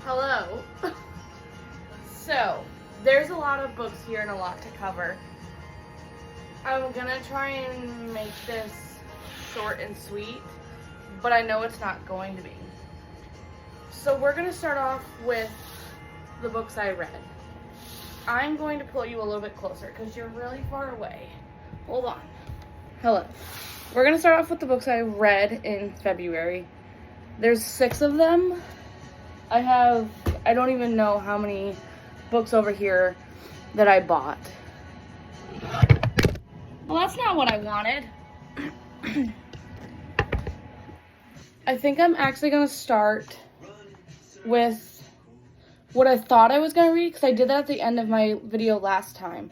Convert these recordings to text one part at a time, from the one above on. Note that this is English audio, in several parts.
Hello. So, there's a lot of books here and a lot to cover. I'm gonna try and make this short and sweet, but I know it's not going to be. So we're gonna start off with the books I read. I'm going to pull you a little bit closer because you're really far away. Hold on. Hello. We're gonna start off with the books I read in February. There's 6 of them. I don't even know how many books over here that I bought. Well, that's not what I wanted. I think I'm actually going to start with what I thought I was going to read, because I did that at the end of my video last time.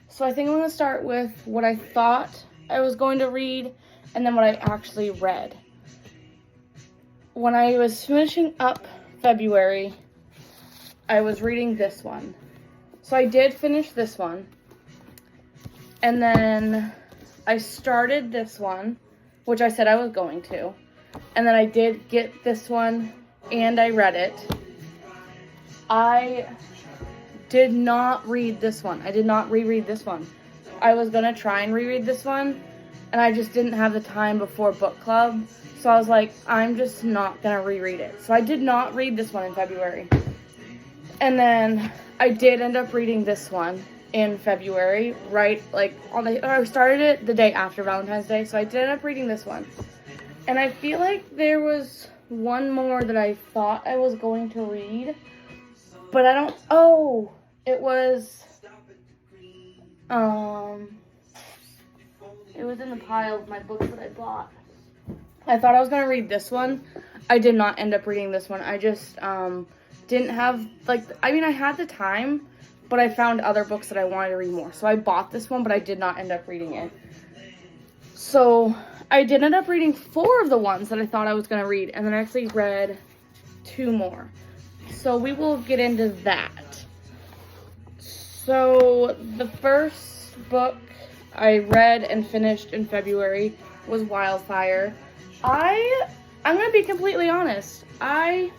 So I think I'm going to start with what I thought I was going to read, and then what I actually read. When I was finishing up February, I was reading this one. So I did finish this one. And then I started this one, which I said I was going to. And then I did get this one, and I read it. I did not read this one. I did not reread this one. I was going to try and reread this one, and I just didn't have the time before book club. So I was like, I'm just not going to reread it. So I did not read this one in February. And then I did end up reading this one in February, right? I started it the day after Valentine's Day. So I did end up reading this one. And I feel like there was one more that I thought I was going to read. But I don't, it was in the pile of my books that I bought. I thought I was going to read this one. I did not end up reading this one. I just didn't have, I had the time, but I found other books that I wanted to read more. So I bought this one, but I did not end up reading it. So I did end up reading 4 of the ones that I thought I was going to read, and then I actually read 2 more. So we will get into that. So the first book I read and finished in February was Wildfire. I'm going to be completely honest. I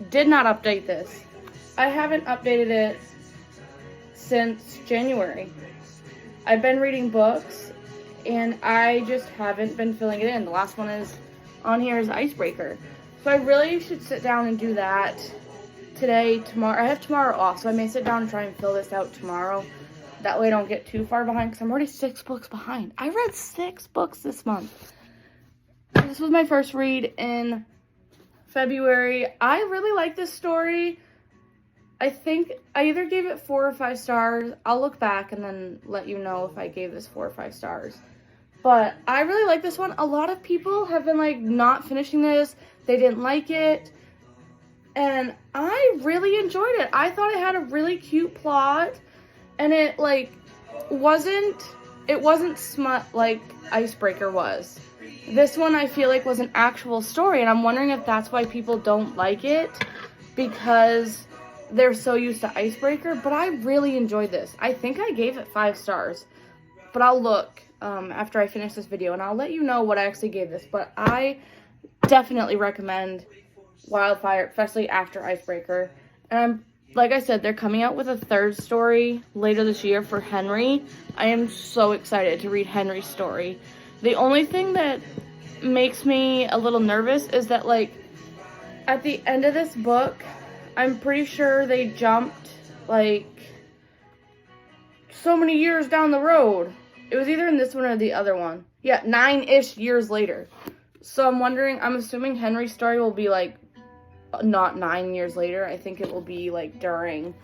did not update this. I haven't updated it since January. I've been reading books, and I just haven't been filling it in. The last one is on here is Icebreaker. So I really should sit down and do that today, tomorrow. I have tomorrow off, so I may sit down and try and fill this out tomorrow. That way I don't get too far behind, because I'm already 6 books behind. I read 6 books this month. This was my first read in February. I really like this story. I think I either gave it 4 or 5 stars. I'll look back and then let you know if I gave this 4 or 5 stars. But I really like this one. A lot of people have been not finishing this. They didn't like it. And I really enjoyed it. I thought it had a really cute plot. And it wasn't smut like Icebreaker was. This one I feel like was an actual story, and I'm wondering if that's why people don't like it, because they're so used to Icebreaker. But I really enjoyed this. I think I gave it 5 stars, but I'll look after I finish this video, and I'll let you know what I actually gave this. But I definitely recommend Wildfire, especially after Icebreaker. And like I said, they're coming out with a 3rd story later this year for Henry. I am so excited to read Henry's story. The only thing that makes me a little nervous is that, at the end of this book, I'm pretty sure they jumped, so many years down the road. It was either in this one or the other one. Yeah, 9-ish years later. So I'm assuming Henry's story will be, not 9 years later. I think it will be, during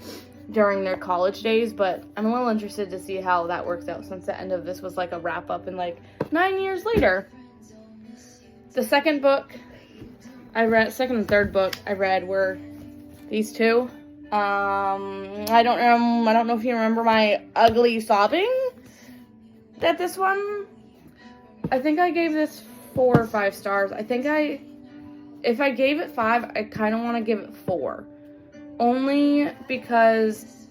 their college days, but I'm a little interested to see how that works out, since the end of this was a wrap up in 9 years later. The second and 3rd book I read were these 2. I don't know if you remember my ugly sobbing at this one. I think I gave this 4 or 5 stars. If I gave it 5, I kind of want to give it 4. Only because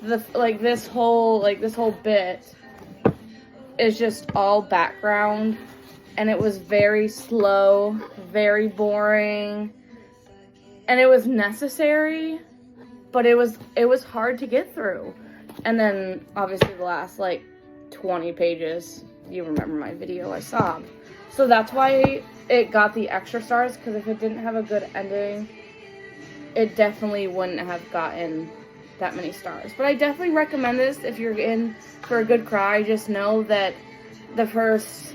this whole bit is just all background, and it was very slow, very boring, and it was necessary, but it was hard to get through. And then obviously the last like 20 pages, you remember my video, I sobbed. So that's why it got the extra stars, because if it didn't have a good ending, it definitely wouldn't have gotten that many stars. But I definitely recommend this if you're in for a good cry. Just know that the first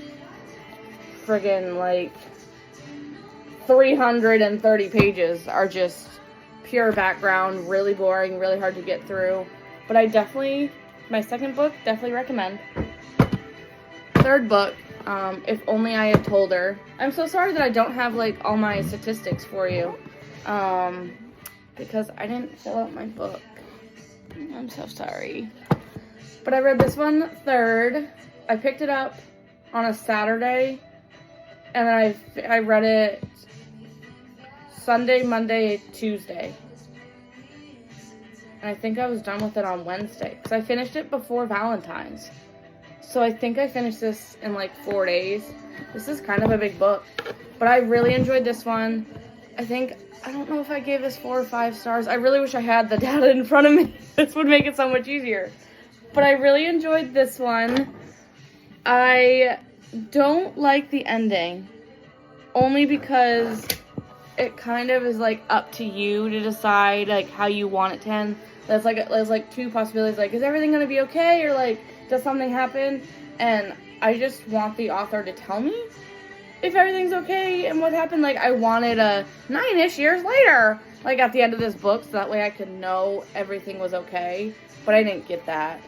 friggin' like 330 pages are just pure background, really boring, really hard to get through. But I definitely, my second book, definitely recommend. Third book, If Only I Had Told Her. I'm so sorry that I don't have like all my statistics for you, because I didn't fill out my book. I'm so sorry. But I read this one third. I picked it up on a Saturday, and then I read it Sunday, Monday, Tuesday. And I think I was done with it on Wednesday, because I finished it before Valentine's. So I think I finished this in like 4 days. This is kind of a big book, but I really enjoyed this one. I don't know if I gave this 4 or 5 stars. I really wish I had the data in front of me. This would make it so much easier. But I really enjoyed this one. I don't like the ending, only because it kind of is like up to you to decide like how you want it to end. There's like 2 possibilities, like, is everything gonna be okay, or like, does something happen? And I just want the author to tell me if everything's okay and what happened. Like, I wanted a 9-ish years later, like at the end of this book, so that way I could know everything was okay. But I didn't get that.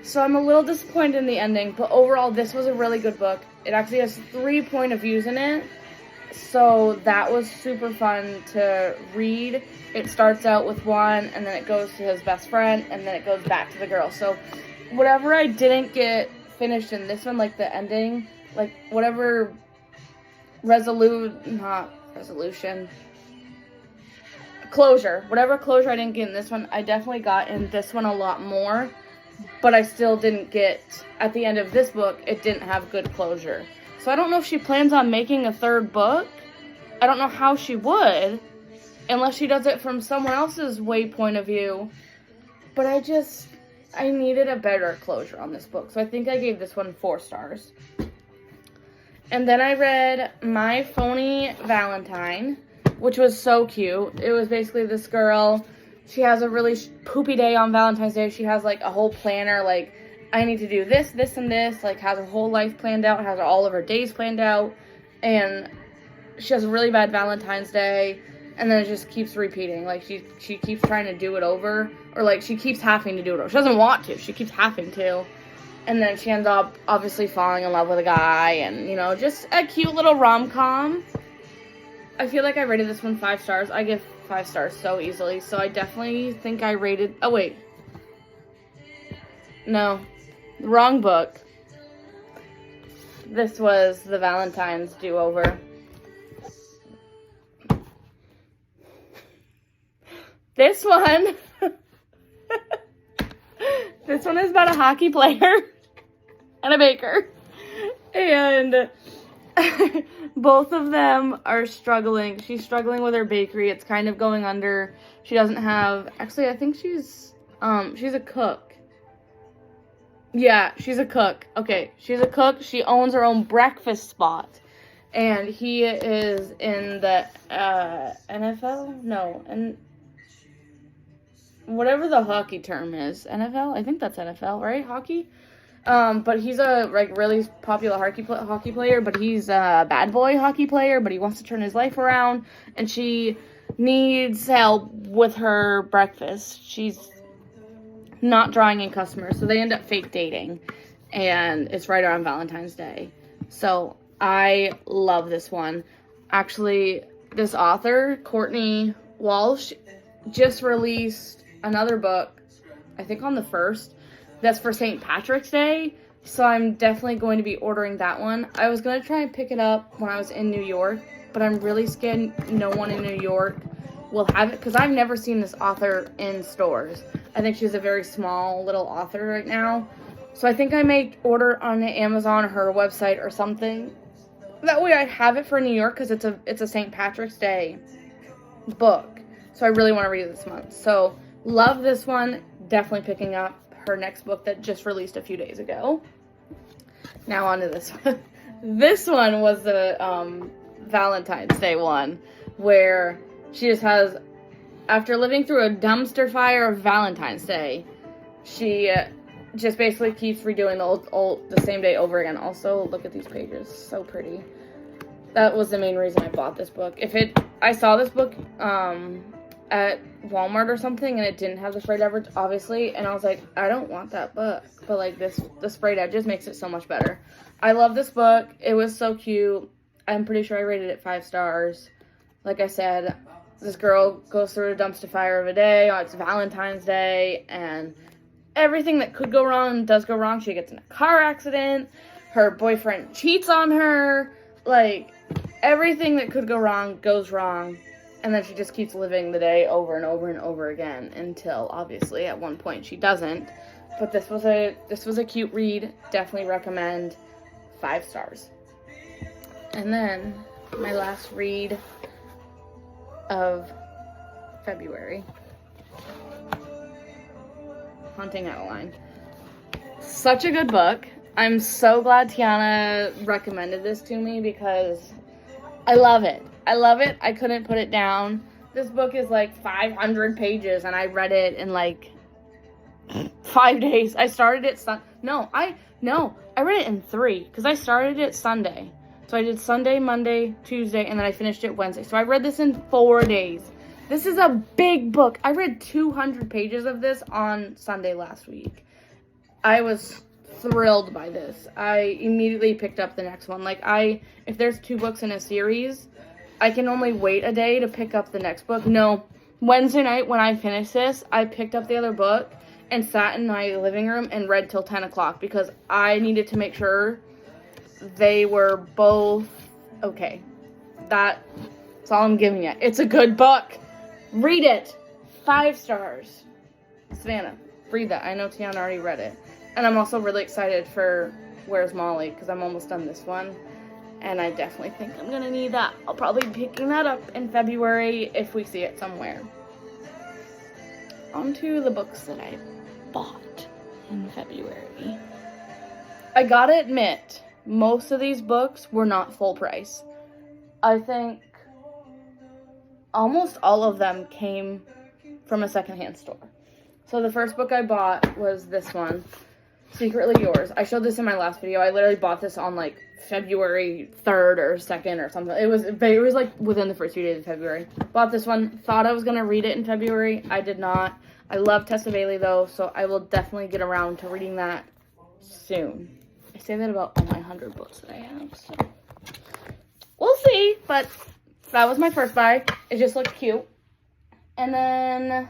So I'm a little disappointed in the ending, but overall this was a really good book. It actually has 3 point of views in it. So that was super fun to read. It starts out with one, and then it goes to his best friend, and then it goes back to the girl. So whatever I didn't get finished in this one, like the ending, like whatever whatever closure I didn't get in this one, I definitely got in this one a lot more. But I still didn't get, at the end of this book, it didn't have good closure. So I don't know if she plans on making a 3rd book. I don't know how she would, unless she does it from someone else's point of view. But I needed a better closure on this book. So I think I gave this one 4 stars. And then I read My Phony Valentine, which was so cute. It was basically this girl. She has a really poopy day on Valentine's Day. She has like a whole planner, like, I need to do this, this, and this, like, has her whole life planned out, has all of her days planned out, and she has a really bad Valentine's Day, and then it just keeps repeating, like, she keeps trying to do it over, or, like, she keeps having to do it over. She doesn't want to, she keeps having to, and then she ends up, obviously, falling in love with a guy, and, you know, just a cute little rom-com. I feel like I rated this one 5 stars. I give 5 stars so easily, so I definitely think I rated, oh, wait, no. Wrong book. This was The Valentine's Do-Over. This one is about a hockey player and a baker. And both of them are struggling. She's struggling with her bakery. It's kind of going under. She doesn't have, actually, I think she's a cook. Yeah, she's a cook. Okay, she's a cook. She owns her own breakfast spot. And he is in the NFL? No, and whatever the hockey term is. NFL? I think that's NFL, right? Hockey? But he's a like really popular hockey player, but he's a bad boy hockey player, but he wants to turn his life around, and she needs help with her breakfast. She's not drawing in customers, so they end up fake dating, and it's right around Valentine's Day. So I love this one. Actually, this author, Courtney Walsh, just released another book, I think on the 1st, that's for St. Patrick's Day, so I'm definitely going to be ordering that one. I was going to try and pick it up when I was in New York, but I'm really scared no one in New York will have it, because I've never seen this author in stores. I think she's a very small little author right now, so I think I may order on Amazon or her website or something. That way I have it for New York, because it's a St. Patrick's Day book. So I really want to read it this month. So love this one. Definitely picking up her next book that just released a few days ago. Now on to this one. This one was the Valentine's Day one, where she just has, after living through a dumpster fire of Valentine's Day, she just basically keeps redoing the same day over again. Also, look at these pages, so pretty. That was the main reason I bought this book. I saw this book at Walmart or something, and it didn't have the sprayed edges, obviously, and I was like, I don't want that book, but like the sprayed edges makes it so much better. I love this book. It was so cute. I'm pretty sure I rated it 5 stars. Like I said, this girl goes through a dumpster fire of a day. It's Valentine's Day, and everything that could go wrong does go wrong. She gets in a car accident. Her boyfriend cheats on her. Like, everything that could go wrong goes wrong. And then she just keeps living the day over and over and over again until, obviously, at one point she doesn't. But this was a cute read. Definitely recommend. 5 stars. And then my last read of February, Haunting Adeline. Such a good book. I'm so glad Tiana recommended this to me because I love it. I love it. I couldn't put it down. This book is like 500 pages and I read it in like 5 days. I started it I read it in 3 because I started it Sunday. So I did Sunday, Monday, Tuesday, and then I finished it Wednesday. So I read this in 4 days. This is a big book. I read 200 pages of this on Sunday last week. I was thrilled by this. I immediately picked up the next one. If there's 2 books in a series, I can only wait a day to pick up the next book. No, Wednesday night when I finished this, I picked up the other book and sat in my living room and read till 10 o'clock because I needed to make sure they were both okay. That's all I'm giving it. It's a good book. Read it. 5 stars. Savannah, read that. I know Tiana already read it. And I'm also really excited for Where's Molly because I'm almost done this one. And I definitely think I'm going to need that. I'll probably be picking that up in February if we see it somewhere. On to the books that I bought in February. I gotta admit, most of these books were not full price. I think almost all of them came from a secondhand store. So the first book I bought was this one, Secretly Yours. I showed this in my last video. I literally bought this on like February 3rd or 2nd or something. It was like within the first few days of February. Bought this one. Thought I was going to read it in February. I did not. I love Tessa Bailey though, so I will definitely get around to reading that soon. I say that about all my 100 books that I have, so we'll see. But that was my first buy. It just looked cute. And then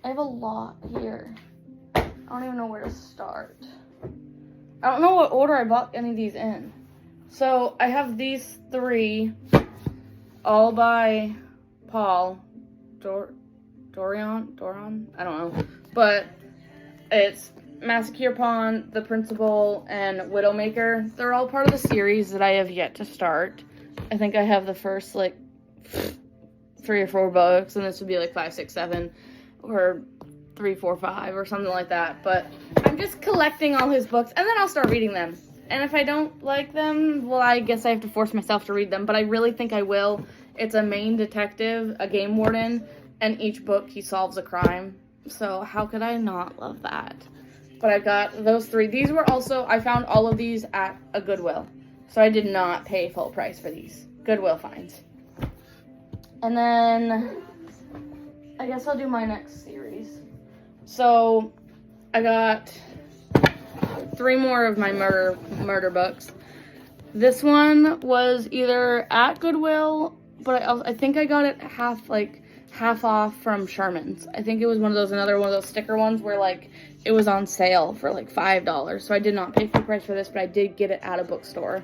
I have a lot here. I don't even know where to start. I don't know what order I bought any of these in. So I have these 3, all by Paul Doran? I don't know. But it's Massacre Pawn, The Principal, and Widowmaker. They're all part of the series that I have yet to start. I think I have the first, 3 or 4 books, and this would be, 5, 6, 7, or 3, 4, 5, or something like that. But I'm just collecting all his books, and then I'll start reading them. And if I don't like them, well, I guess I have to force myself to read them. But I really think I will. It's a main detective, a game warden, and each book he solves a crime. So how could I not love that? But I got those 3. These were also, I found all of these at a Goodwill. So I did not pay full price for these. Goodwill finds. And then I guess I'll do my next series. So I got 3 more of my murder books. This one was either at Goodwill, but I think I got it half off from Sherman's. I think it was another one of those sticker ones where it was on sale for $5. So I did not pay full price for this, but I did get it at a bookstore.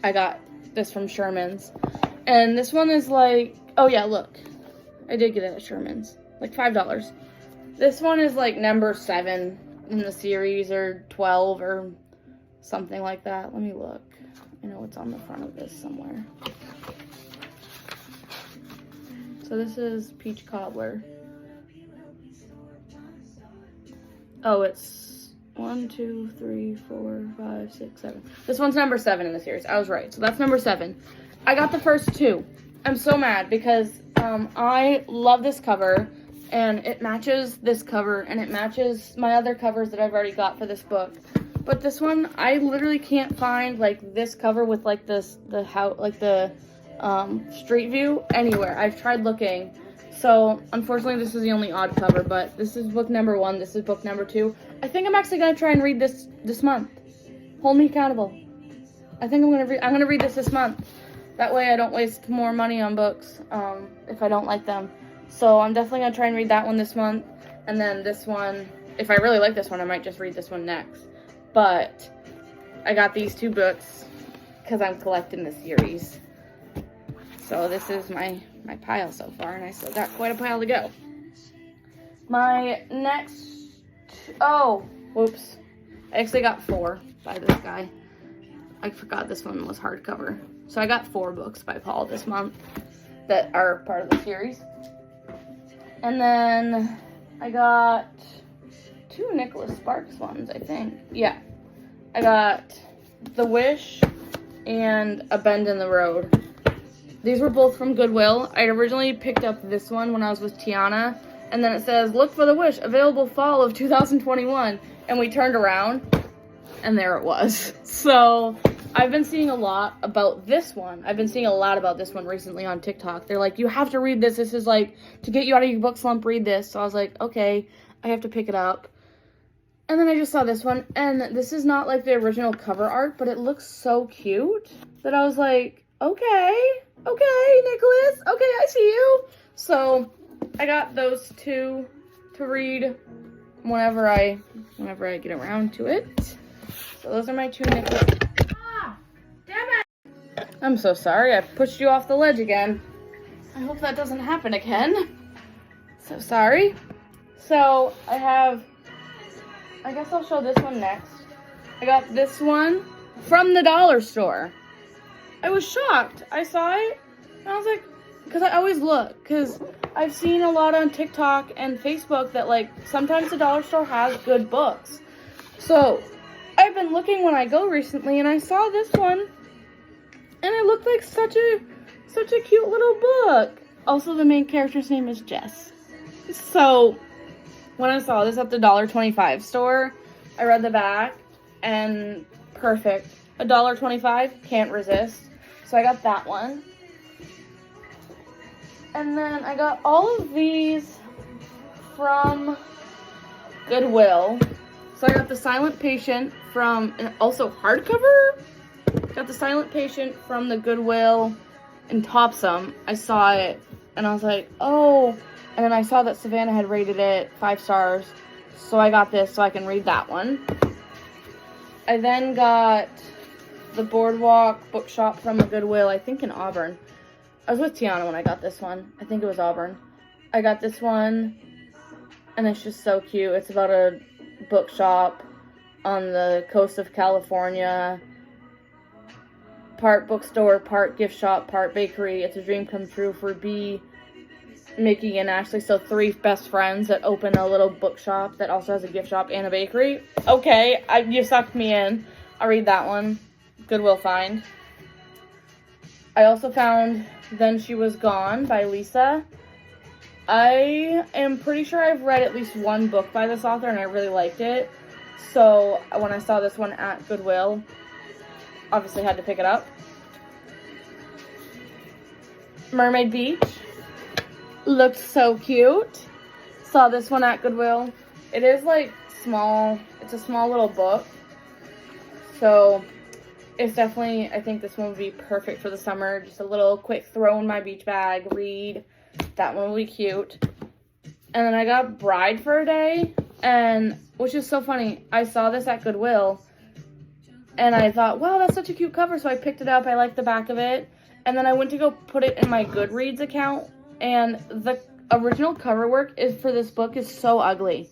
I got this from Sherman's. And this one is oh yeah, look. I did get it at Sherman's. $5. This one is number 7 in the series, or 12 or something like that. Let me look. I know it's on the front of this somewhere. So this is Peach Cobbler. Oh, it's 1, 2, 3, 4, 5, 6, 7. This one's number 7 in the series. I was right. So that's number 7. I got the first 2. I'm so mad because I love this cover, and it matches this cover, and it matches my other covers that I've already got for this book. But this one, I literally can't find like this cover with like the street view anywhere. I've tried looking. So, unfortunately, this is the only odd cover, but this is book number 1. This is book number 2. I think I'm actually going to try and read this month. Hold me accountable. I think I'm going to read this month. That way I don't waste more money on books if I don't like them. So, I'm definitely going to try and read that one this month. And then this one, if I really like this one, I might just read this one next. But I got these 2 books because I'm collecting the series. So, this is my pile so far, and I still got quite a pile to go. My next, whoops. I actually got 4 by this guy. I forgot this one was hardcover. So I got 4 books by Paul this month that are part of the series. And then I got 2 Nicholas Sparks ones, I think. Yeah. I got The Wish and A Bend in the Road. These were both from Goodwill. I originally picked up this one when I was with Tiana, and then it says, look for The Wish, available fall of 2021. And we turned around, and there it was. So, I've been seeing a lot about this one. I've been seeing a lot about this one recently on TikTok. They're like, you have to read this. This is like, to get you out of your book slump, read this. So I was like, okay, I have to pick it up. And then I just saw this one, and this is not like the original cover art, but it looks so cute that I was like, okay, Nicholas, okay, I see you. So I got those 2 to read whenever I get around to it. So those are my 2 Nicholas. Ah, damn it! I'm so sorry, I pushed you off the ledge again. I hope that doesn't happen again. So sorry. So I guess I'll show this one next. I got this one from the dollar store. I was shocked. I saw it, and I was like, because I always look, because I've seen a lot on TikTok and Facebook that, like, sometimes the dollar store has good books. So, I've been looking when I go recently, and I saw this one, and it looked like such a cute little book. Also, the main character's name is Jess. So, when I saw this at the $1.25 store, I read the back, and perfect. $1.25, can't resist. So I got that one. And then I got all of these from Goodwill. So I got The Silent Patient from, and also hardcover. Got The Silent Patient from the Goodwill in Topsum. I saw it, and I was like, oh. And then I saw that Savannah had rated it 5 stars. So I got this so I can read that one. I then got the Boardwalk Bookshop from the Goodwill, I think in Auburn. I was with Tiana when I got this one. I think it was Auburn. I got this one, and it's just so cute. It's about a bookshop on the coast of California. Part bookstore, part gift shop, part bakery. It's a dream come true for Bea, Mickey, and Ashley. So 3 best friends that open a little bookshop that also has a gift shop and a bakery. Okay, you sucked me in. I'll read that one. Goodwill find. I also found Then She Was Gone by Lisa. I am pretty sure I've read at least 1 book by this author, and I really liked it. So when I saw this one at Goodwill, obviously had to pick it up. Mermaid Beach. Looked so cute. Saw this one at Goodwill. It is like small. It's a small little book. So it's definitely, I think this one would be perfect for the summer. Just a little quick throw in my beach bag, read. That one will be cute. And then I got Bride for a Day, and which is so funny. I saw this at Goodwill, and I thought, wow, that's such a cute cover. So I picked it up. I liked the back of it. And then I went to go put it in my Goodreads account, and the original cover work for this book is so ugly.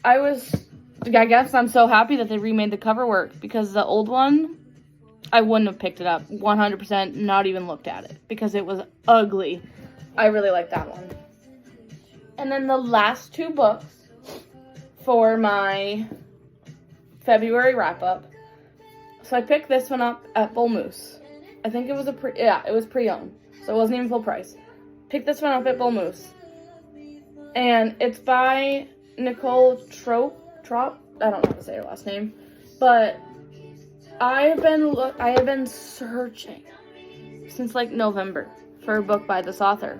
I guess I'm so happy that they remade the cover work, because the old one, I wouldn't have picked it up. 100%, not even looked at it, because it was ugly. I really like that one. And then the last 2 books for my February wrap-up. So I picked this one up at Bull Moose. I think it was it was pre-owned. So it wasn't even full price. Picked this one up at Bull Moose. And it's by Nicole Trop. I don't know how to say her last name. But I have been searching since like November for a book by this author.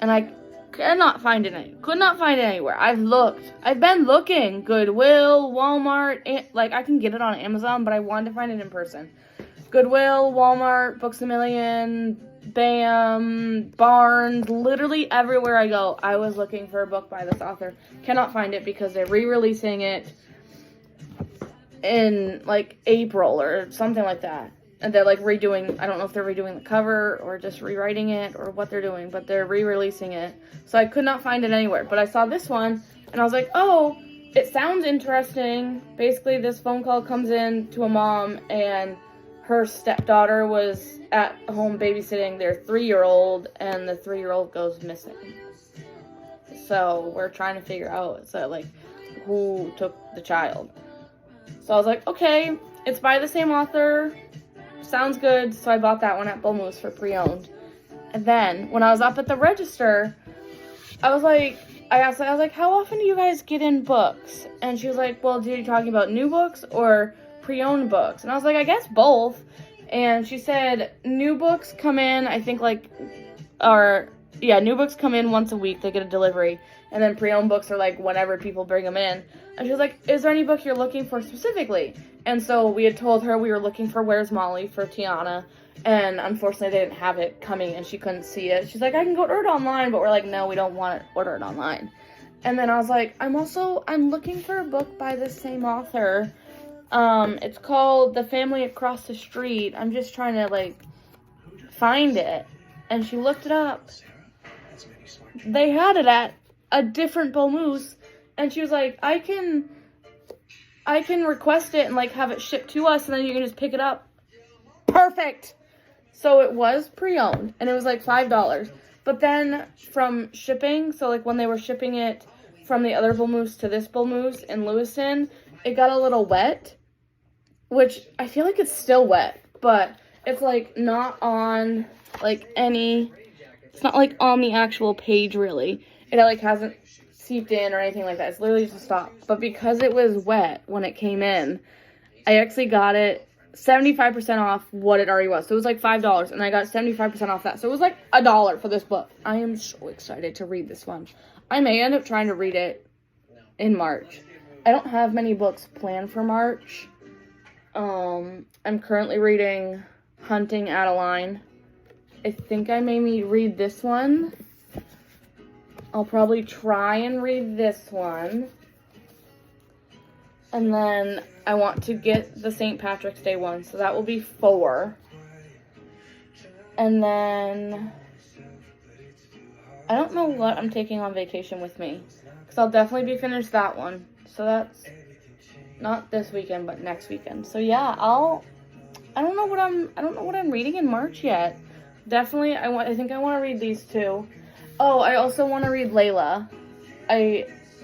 And I could not find it anywhere. I've been looking. Goodwill, Walmart, like I can get it on Amazon, but I wanted to find it in person. Goodwill, Walmart, Books A Million, BAM, Barnes, literally everywhere I go, I was looking for a book by this author. Cannot find it because they're re-releasing it in like April or something like that. And they're like redoing, I don't know if they're redoing the cover or just rewriting it or what they're doing, but they're re-releasing it. So I could not find it anywhere. But I saw this one and I was like, oh, it sounds interesting. Basically, this phone call comes in to a mom and her stepdaughter was at home babysitting their 3-year-old and the 3-year-old goes missing. So we're trying to figure out who took the child. So I was like, okay, it's by the same author. Sounds good. So I bought that one at Bull Moose for pre-owned. And then when I was up at the register, I asked, how often do you guys get in books? And she was like, well, are you talking about new books or pre-owned books? And I was like, I guess both. And she said new books come in, new books come in once a week. They get a delivery. And then pre-owned books are like whenever people bring them in. And she was like, is there any book you're looking for specifically? And so we had told her we were looking for Where's Molly for Tiana. And unfortunately, they didn't have it coming and she couldn't see it. She's like, I can go order it online. But we're like, no, we don't want to order it online. And then I was like, I'm looking for a book by the same author. It's called The Family Across the Street. I'm just trying to find it. And she looked it up. They had it at a different Bull Moose. And she was like, I can request it and have it shipped to us and then you can just pick it up. Perfect. So it was pre-owned and it was $5. But then from shipping, so when they were shipping it from the other Bull Moose to this Bull Moose in Lewiston, it got a little wet, which I feel like it's still wet, but it's not on it's not on the actual page really. It hasn't seeped in or anything like that. It's literally just a stop. But because it was wet when it came in, I actually got it 75% off what it already was. So it was $5 and I got 75% off that. So it was $1 for this book. I am so excited to read this one. I may end up trying to read it in March. I don't have many books planned for March. I'm currently reading Hunting Adeline. I think I may read this one. I'll probably try and read this one. And then I want to get the St. Patrick's Day one. So that will be 4. And then I don't know what I'm taking on vacation with me. Because I'll definitely be finished that one. So that's not this weekend, but next weekend. So yeah, I don't know what I'm reading in March yet. Definitely, I think I want to read these 2. Oh, I also want to read Layla.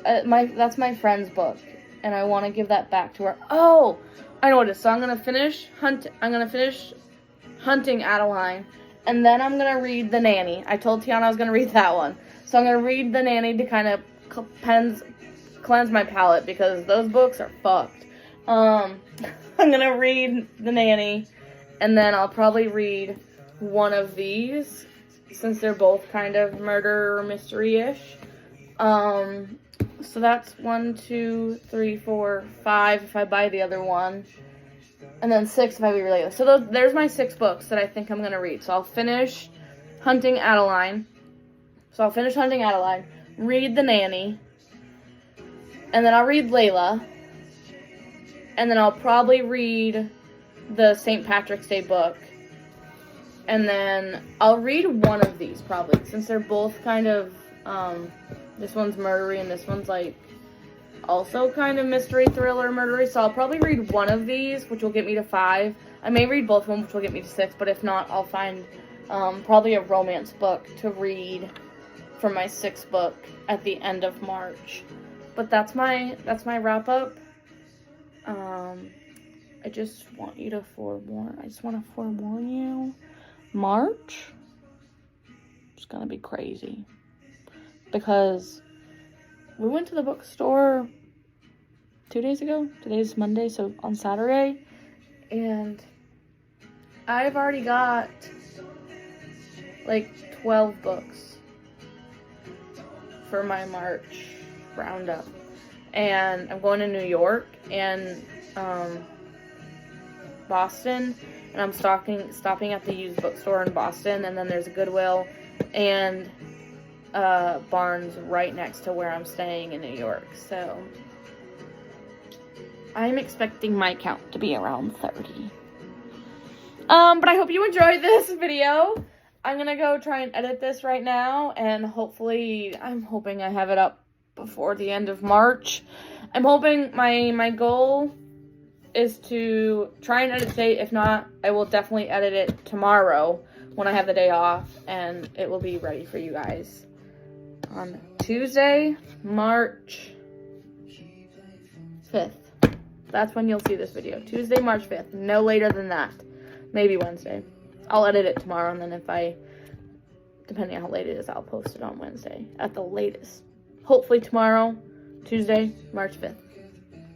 That's my friend's book, and I want to give that back to her. Oh, I know what it is. So I'm gonna finish Hunting Adeline, and then I'm gonna read The Nanny. I told Tiana I was gonna read that one, so I'm gonna read The Nanny to kind of cleanse my palate because those books are fucked. I'm gonna read The Nanny, and then I'll probably read one of these, since they're both kind of murder or mystery-ish. So that's 1, 2, 3, 4, 5 if I buy the other one. And then 6 if I read Layla. So there's my 6 books that I think I'm going to read. So I'll finish Hunting Adeline. Read The Nanny. And then I'll read Layla. And then I'll probably read the St. Patrick's Day book. And then I'll read one of these probably, since they're both kind of, this one's murdery and this one's also kind of mystery, thriller, murdery. So I'll probably read one of these, which will get me to 5. I may read both of them, which will get me to 6, but if not, I'll find probably a romance book to read for my 6th book at the end of March. But that's my wrap up. I just want to forewarn you, March is gonna be crazy because we went to the bookstore 2 days ago. Today's Monday, so on Saturday, and I've already got like 12 books for my March roundup, and I'm going to New York and Boston, and I'm stopping at the used bookstore in Boston, and then there's a Goodwill and Barnes right next to where I'm staying in New York. So I'm expecting my count to be around 30. But I hope you enjoyed this video. I'm gonna go try and edit this right now, and I'm hoping I have it up before the end of March. I'm hoping my goal is to try and edit today. If not, I will definitely edit it tomorrow when I have the day off, and it will be ready for you guys on Tuesday, March 5th. That's when you'll see this video. Tuesday, March 5th. No later than that. Maybe Wednesday. I'll edit it tomorrow, and then depending on how late it is, I'll post it on Wednesday at the latest. Hopefully tomorrow, Tuesday, March 5th.